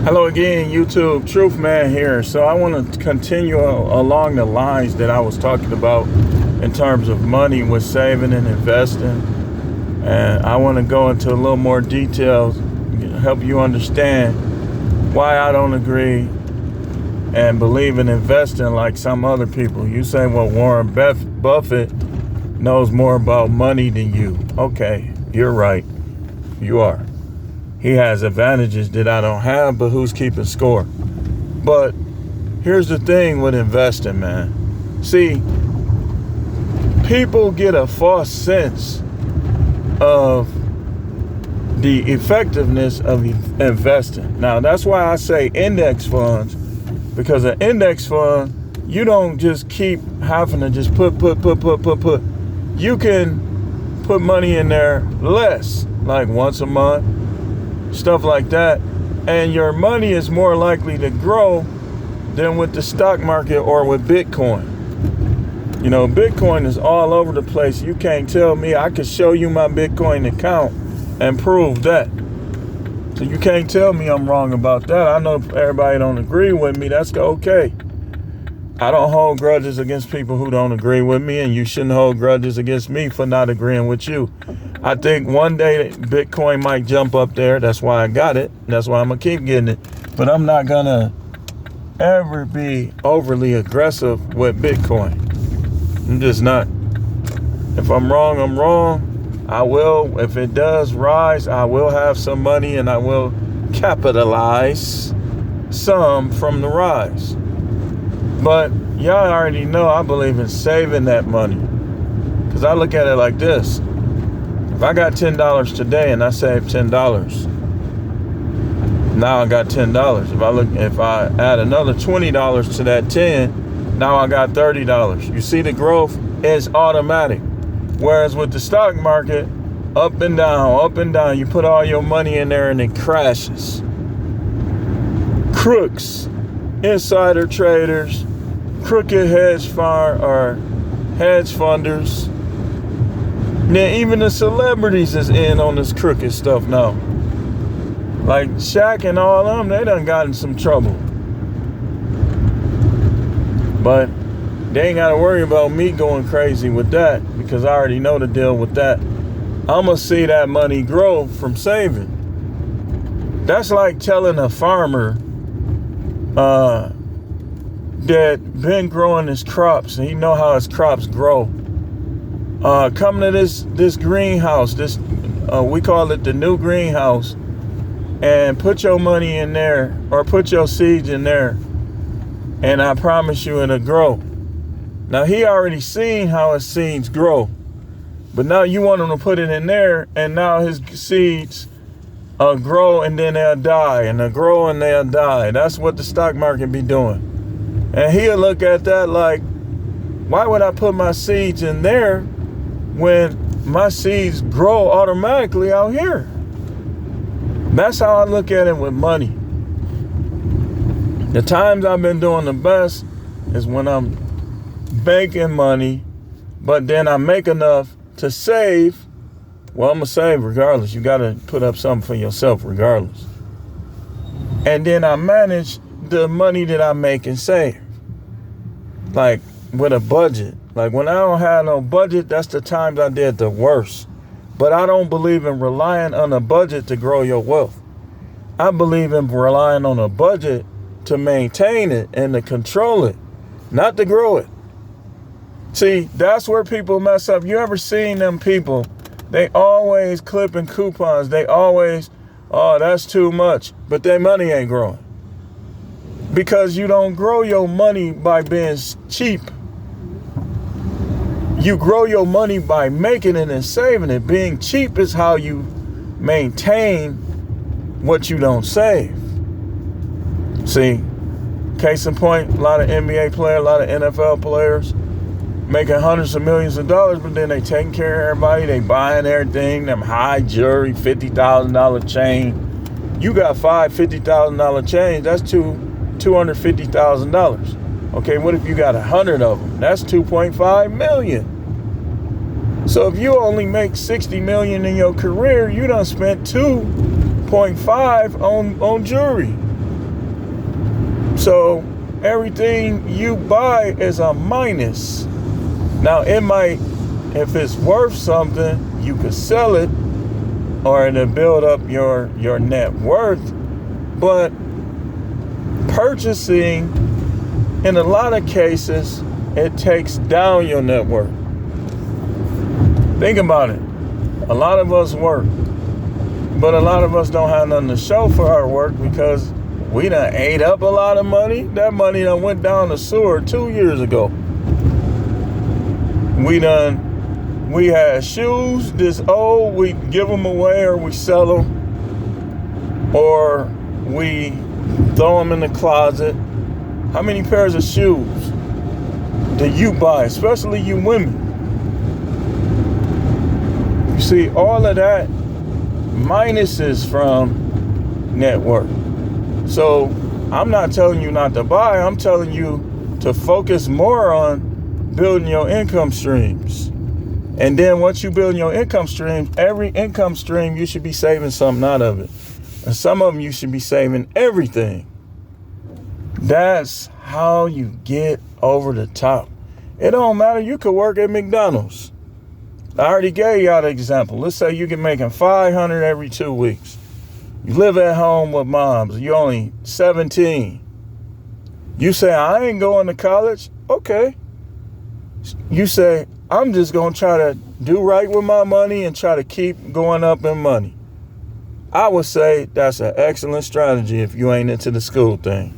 Hello again, YouTube. Truth Man here. So I want to continue along the lines that I was talking about in terms of money with saving and investing. And I want to go into a little more details, help you understand why I don't agree and believe in investing like some other people. You say, well, Warren Buffett knows more about money than you. Okay, you're right. You are. He has advantages that I don't have, but who's keeping score? But here's the thing with investing, man. See, people get a false sense of the effectiveness of investing. Now, that's why I say index funds, because an index fund, you don't just keep having to just put. You can put money in there less, like once a month, stuff like that, and your money is more likely to grow than with the stock market or with Bitcoin. You know, Bitcoin is all over the place. You can't tell me. I could show you my Bitcoin account and prove that. So you can't tell me I'm wrong about that. I know everybody don't agree with me. That's okay. I don't hold grudges against people who don't agree with me, and you shouldn't hold grudges against me for not agreeing with you. I think one day Bitcoin might jump up there. That's why I got it. That's why I'm going to keep getting it. But I'm not going to ever be overly aggressive with Bitcoin. I'm just not. If I'm wrong, I'm wrong. I will. If it does rise, I will have some money and I will capitalize some from the rise. But y'all already know I believe in saving that money. Because I look at it like this. If I got $10 today and I save $10, now I got $10. If I add another $20 to that 10, now I got $30. You see the growth is automatic. Whereas with the stock market, up and down, you put all your money in there and it crashes. Crooks, insider traders, crooked hedge funders. Then even the celebrities is in on this crooked stuff now. Like Shaq and all of them, they done got in some trouble. But they ain't got to worry about me going crazy with that, because I already know the deal with that. I'm going to see that money grow from saving. That's like telling a farmer that been growing his crops and he know how his crops grow. Come to this greenhouse, we call it the new greenhouse, and put your money in there or put your seeds in there, and I promise you it'll grow. Now he already seen how his seeds grow, but now you want him to put it in there, and now his seeds grow and then they'll die, and they'll grow and they'll die. That's what the stock market be doing. And he'll look at that like, why would I put my seeds in there when my seeds grow automatically out here? That's how I look at it with money. The times I've been doing the best is when I'm banking money, but then I make enough to save. Well, I'm going to save regardless. You got to put up something for yourself regardless. And then I manage the money that I make and save. Like with a budget. Like when I don't have no budget, that's the times I did the worst. But I don't believe in relying on a budget to grow your wealth. I believe in relying on a budget to maintain it and to control it, not to grow it. See, that's where people mess up. You ever seen them people? They always clipping coupons. They always, oh, that's too much. But their money ain't growing. Because you don't grow your money by being cheap. You grow your money by making it and saving it. Being cheap is how you maintain what you don't save. See, case in point, a lot of NBA players, a lot of NFL players making hundreds of millions of dollars, but then they taking care of everybody. They buying everything, them high jewelry, $50,000 chain. You got $50,000 chains, that's $250,000. Okay, what if you got 100 of them? That's 2.5 million. So if you only make 60 million in your career, you done spent 2.5 on jewelry. So everything you buy is a minus. Now it might, if it's worth something, you could sell it or to build up your net worth. But purchasing, in a lot of cases, it takes down your net worth. Think about it. A lot of us work, but a lot of us don't have nothing to show for our work because we done ate up a lot of money. That money done went down the sewer 2 years ago. We had shoes this old, we give them away or we sell them, or we throw them in the closet. How many pairs of shoes do you buy, especially you women? You see, all of that minuses from net worth. So I'm not telling you not to buy, I'm telling you to focus more on building your income streams. And then once you build your income streams, every income stream, you should be saving something out of it. And some of them you should be saving everything. That's how you get over the top. It don't matter. You could work at McDonald's. I already gave y'all the example. Let's say you can making $500 every 2 weeks. You live at home with moms. You're only 17. You say, I ain't going to college. Okay. You say, I'm just going to try to do right with my money and try to keep going up in money. I would say that's an excellent strategy if you ain't into the school thing.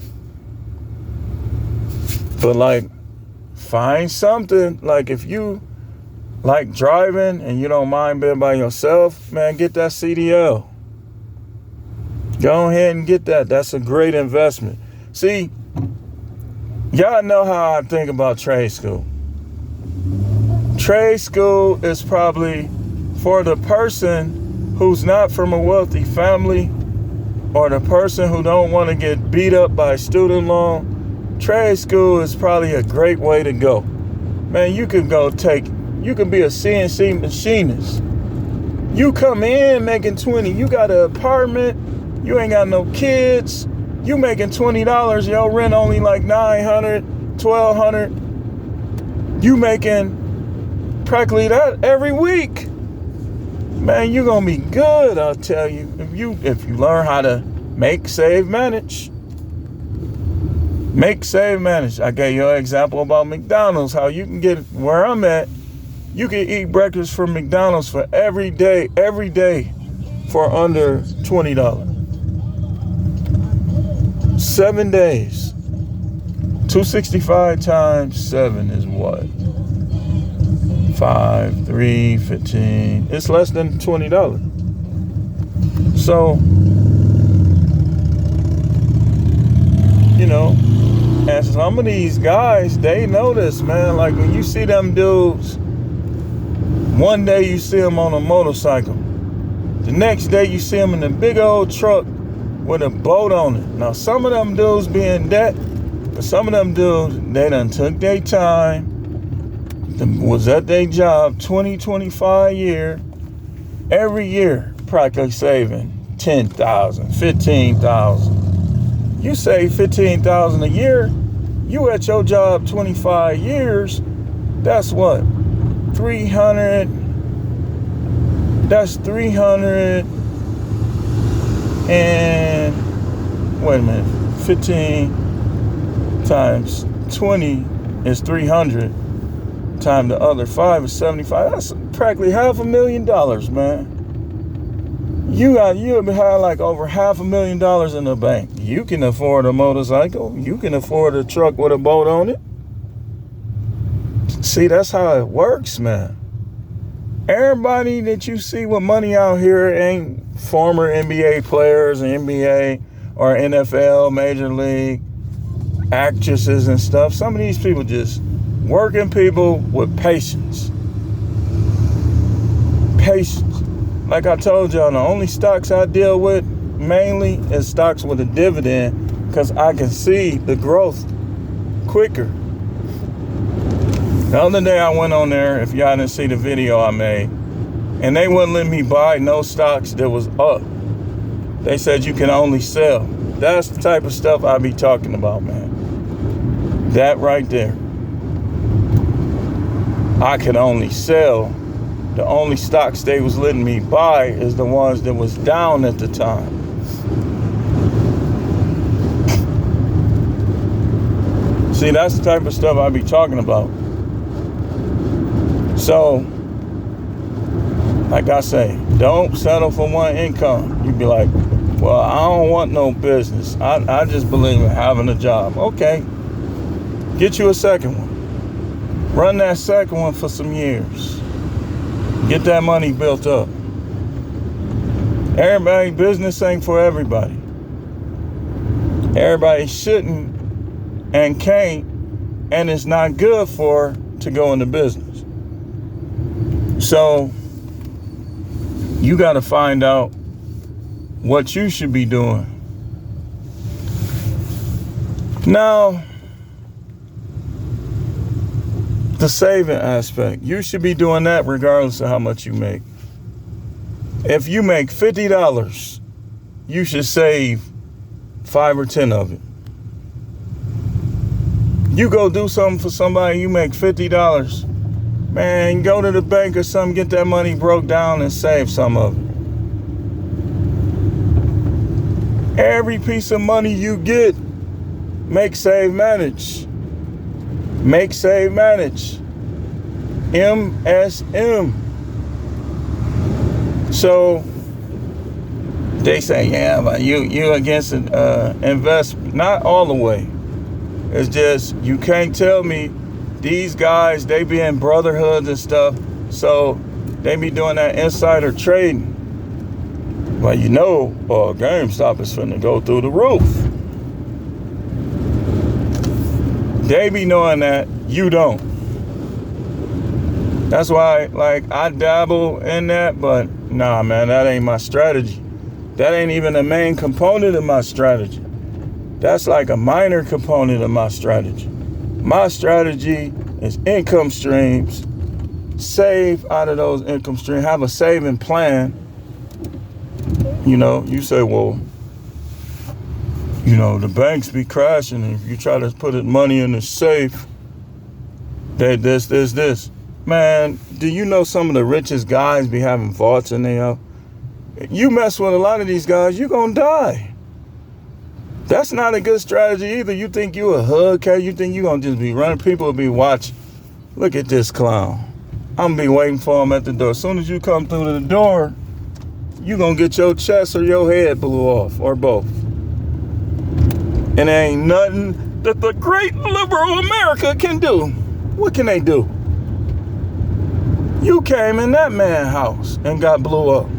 But like, find something. Like if you like driving and you don't mind being by yourself, man, get that CDL. Go ahead and get that. That's a great investment. See, y'all know how I think about trade school. Trade school is probably for the person who's not from a wealthy family or the person who don't want to get beat up by student loan. Trade school is probably a great way to go. Man, you can be a CNC machinist. You come in making 20, you got an apartment, you ain't got no kids, you making $20, your rent only like $900, $1,200. You making practically that every week. Man, you're gonna be good, I'll tell you. If you learn how to make, save, manage. Make, save, manage. I gave you an example about McDonald's, how you can get where I'm at. You can eat breakfast from McDonald's for every day for under $20. 7 days. 265 times 7 is what? 5, 3, 15. It's less than $20. So, you know, and some of these guys, they know this, man. Like when you see them dudes, one day you see them on a motorcycle. The next day you see them in a big old truck with a boat on it. Now, some of them dudes be in debt, but some of them dudes, they done took their time, was at their job 20, 25 years, every year practically saving $10,000, $15,000. You save $15,000 a year, you at your job 25 years, that's what? 300, that's 300 and, wait a minute, 15 times 20 is 300, times the other 5 is 75. That's practically $500,000, man. You have like over $500,000 in the bank. You can afford a motorcycle. You can afford a truck with a boat on it. See, that's how it works, man. Everybody that you see with money out here ain't former NBA players, NBA or NFL, Major League, actresses and stuff. Some of these people just working people with patience. Patience. Like I told y'all, the only stocks I deal with mainly is stocks with a dividend because I can see the growth quicker. The other day I went on there, if y'all didn't see the video I made, and they wouldn't let me buy no stocks that was up. They said you can only sell. That's the type of stuff I be talking about, man. That right there. I could only sell. The only stocks they was letting me buy is the ones that was down at the time. See, that's the type of stuff I be talking about. So, like I say, don't settle for one income. You be like, well, I don't want no business. I just believe in having a job. Okay, get you a second one. Run that second one for some years. Get that money built up. Everybody, business ain't for everybody. Everybody shouldn't and can't, and it's not good for to go into business. So you got to find out what you should be doing. Now, the saving aspect, you should be doing that regardless of how much you make. If you make $50, you should save 5 or 10 of it. You go do something for somebody, you make $50, man, go to the bank or something, get that money broke down and save some of it. Every piece of money you get, make, save, manage. Make, save, manage. MSM. So they say, yeah, but you against investment. Not all the way. It's just, you can't tell me these guys, they be in brotherhoods and stuff, so they be doing that insider trading. Well, you know, GameStop is finna go through the roof. They be knowing that, you don't. That's why, like, I dabble in that, but nah, man, that ain't my strategy. That ain't even a main component of my strategy. That's like a minor component of my strategy. My strategy is income streams. Save out of those income streams. Have a saving plan. You know, you say, well, you know, the banks be crashing. And if you try to put money in the safe, they this. Man, do you know some of the richest guys be having vaults in there? You mess with a lot of these guys, you're going to die. That's not a good strategy either. You think you a hug cat? You think you going to just be running? People will be watching. Look at this clown. I'm going to be waiting for him at the door. As soon as you come through the door, you going to get your chest or your head blew off, or both. And there ain't nothing that the great liberal America can do. What can they do? You came in that man's house and got blew up.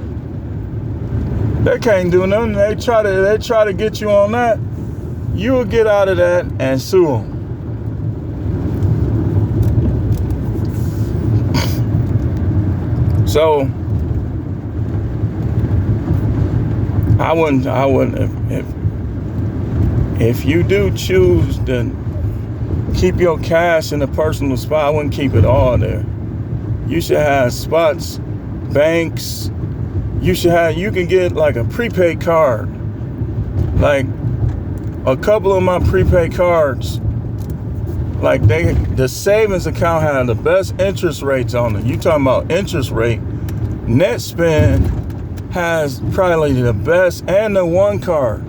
They can't do nothing. They try to get you on that. You will get out of that and sue them. So I wouldn't if you do choose to keep your cash in a personal spot, I wouldn't keep it all there. You should have spots, banks. You can get like a prepaid card. Like a couple of my prepaid cards, like the savings account had the best interest rates on it. You talking about interest rate? Netspend has probably the best, and the one card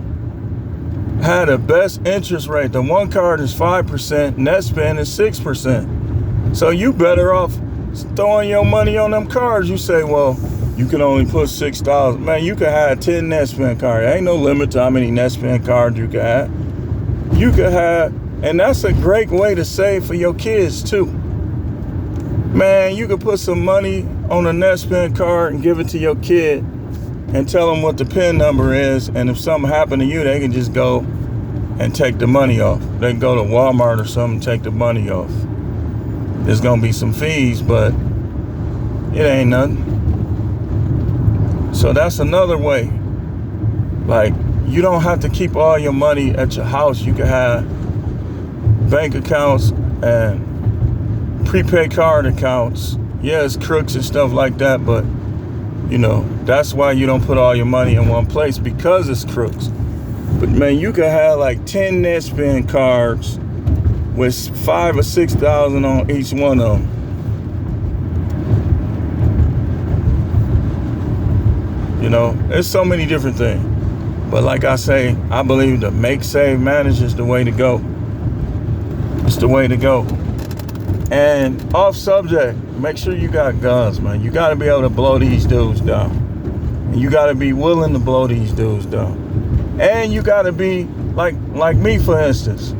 had the best interest rate. The one card is 5%, Netspend is 6%. So you better off throwing your money on them cards. You say, well, you can only put $6,000. Man, you could have 10 Netspend cards. There ain't no limit to how many Netspend cards you could have. You could have, and that's a great way to save for your kids too. Man, you could put some money on a Netspend card and give it to your kid and tell them what the PIN number is. And if something happened to you, they can just go and take the money off. They can go to Walmart or something and take the money off. There's going to be some fees, but it ain't nothing. So that's another way. Like, you don't have to keep all your money at your house. You can have bank accounts and prepaid card accounts. Yeah, it's crooks and stuff like that, but you know, that's why you don't put all your money in one place, because it's crooks. But man, you could have like 10 Netspend cards with 5,000 or 6,000 on each one of them. You know, there's so many different things. But like I say, I believe the make, save, manage is the way to go. It's the way to go. And off subject, make sure you got guns, man. You got to be able to blow these dudes down. And you got to be willing to blow these dudes down. And you got to be like me, for instance.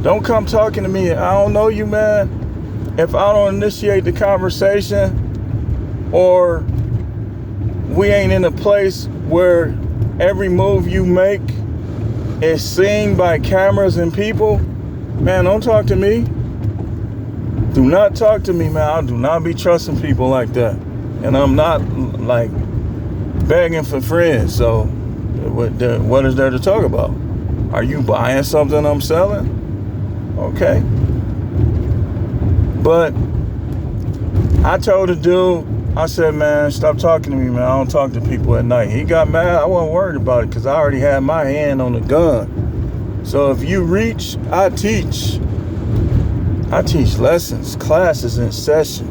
Don't come talking to me. I don't know you, man. If I don't initiate the conversation, or we ain't in a place where every move you make is seen by cameras and people, man, don't talk to me. Do not talk to me, man. I do not be trusting people like that. And I'm not like begging for friends. So what is there to talk about? Are you buying something I'm selling? Okay. But I told the dude, I said, man, stop talking to me, man. I don't talk to people at night. He got mad. I wasn't worried about it because I already had my hand on the gun. So if you reach, I teach. I teach lessons, classes in session.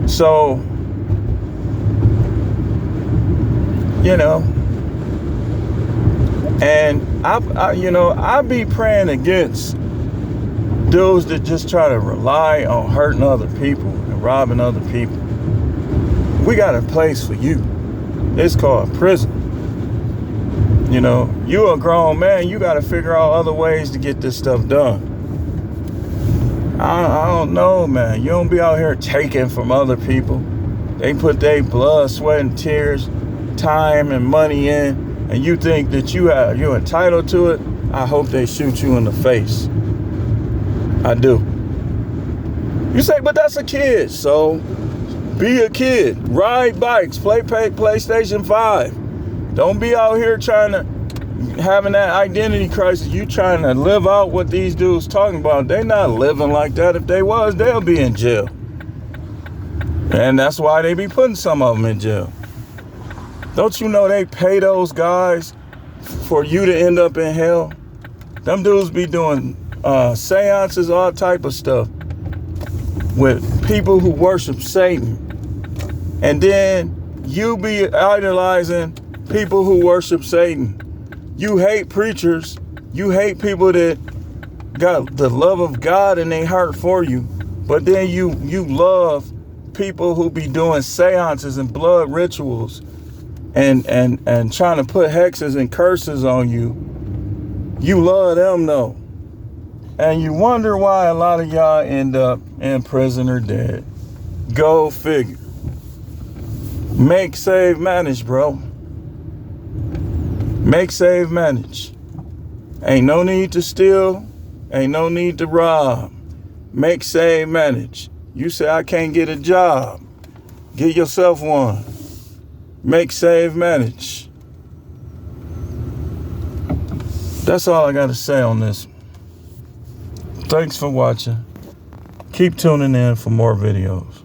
So, you know, and I be praying against dudes that just try to rely on hurting other people and robbing other people. We got a place for you. It's called prison. You know, you a grown man, you got to figure out other ways to get this stuff done. I don't know, man. You don't be out here taking from other people. They put their blood, sweat, and tears, time, and money in, and you think that you're entitled to it. I hope they shoot you in the face. I do. You say, but that's a kid. So be a kid. Ride bikes. Play PlayStation 5. Don't be out here trying to having that identity crisis. You trying to live out what these dudes talking about. They not living like that. If they was, they'll be in jail. And that's why they be putting some of them in jail. Don't you know they pay those guys for you to end up in hell? Them dudes be doing seances, all type of stuff with people who worship Satan. And then you be idolizing people who worship Satan. You hate preachers. You hate people that got the love of God in their heart for you. But then you love people who be doing seances and blood rituals and trying to put hexes and curses on you. You love them though. And you wonder why a lot of y'all end up in prison or dead. Go figure. Make, save, manage, bro. Make, save, manage. Ain't no need to steal. Ain't no need to rob. Make, save, manage. You say, I can't get a job. Get yourself one. Make, save, manage. That's all I got to say on this. Thanks for watching. Keep tuning in for more videos.